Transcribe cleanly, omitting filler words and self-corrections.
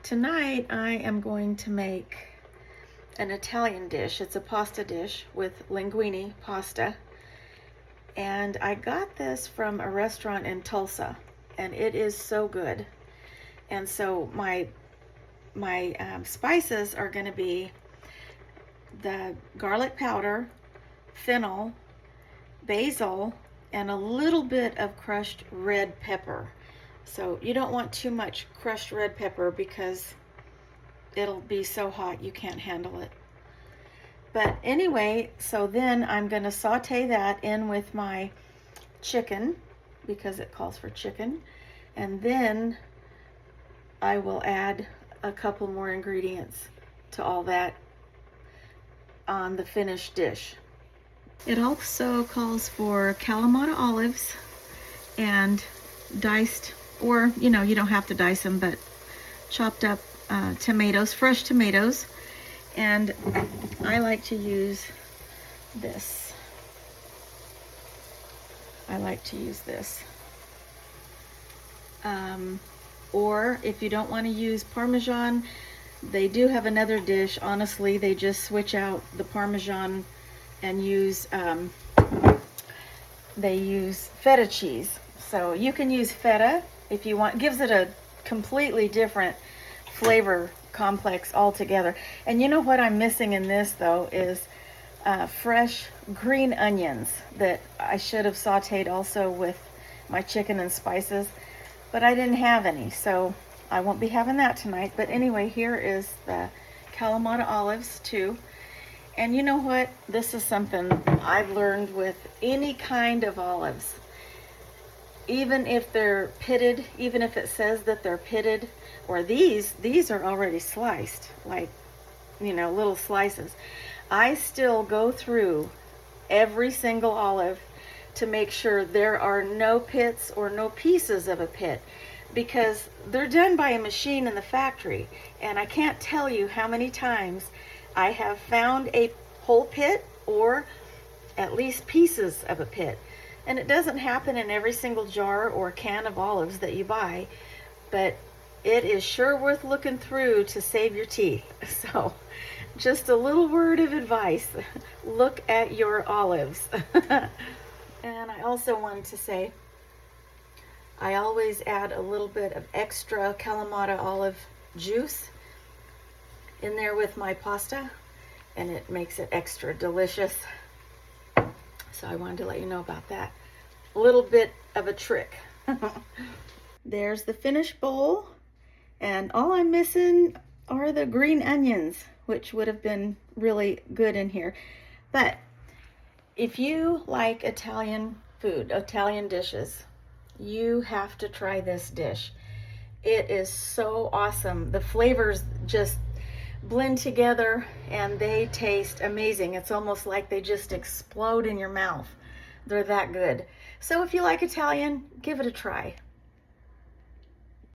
Tonight I am going to make an Italian dish. It's a pasta dish with linguine pasta. And I got this from a restaurant in Tulsa, and it is so good. And so my spices are going to be the garlic powder, fennel, basil, and a little bit of crushed red pepper. So you don't want too much crushed red pepper because it'll be so hot you can't handle it. But anyway, so then I'm going to saute that in with my chicken because it calls for chicken. And then I will add a couple more ingredients to all that on the finished dish. It also calls for Kalamata olives and diced, or you don't have to dice them, but chopped up tomatoes, fresh tomatoes. And I like to use this. Or if you don't want to use Parmesan, they do have another dish. Honestly, they just switch out the Parmesan and use they use feta cheese. So you can use feta if you want. It gives it a completely different flavor complex altogether. And you know what I'm missing in this though is fresh green onions that I should have sauteed also with my chicken and spices, but I didn't have any, so I won't be having that tonight. But anyway, here is the Kalamata olives too. And you know what? This is something I've learned with any kind of olives. Even if they're pitted, even if it says that they're pitted, or these are already sliced, like, little slices. I still go through every single olive to make sure there are no pits or no pieces of a pit, because they're done by a machine in the factory. And I can't tell you how many times I have found a whole pit or at least pieces of a pit. And it doesn't happen in every single jar or can of olives that you buy, but it is sure worth looking through to save your teeth. So just a little word of advice: look at your olives. And I also wanted to say, I always add a little bit of extra Kalamata olive juice in there with my pasta, and it makes it extra delicious. So I wanted to let you know about that. A little bit of a trick. There's the finished bowl, and all I'm missing are the green onions, which would have been really good in here. But if you like Italian food, Italian dishes, you have to try this dish. It is so awesome. The flavors just blend together and they taste amazing. It's almost like they just explode in your mouth. They're that good. So if you like Italian, give it a try.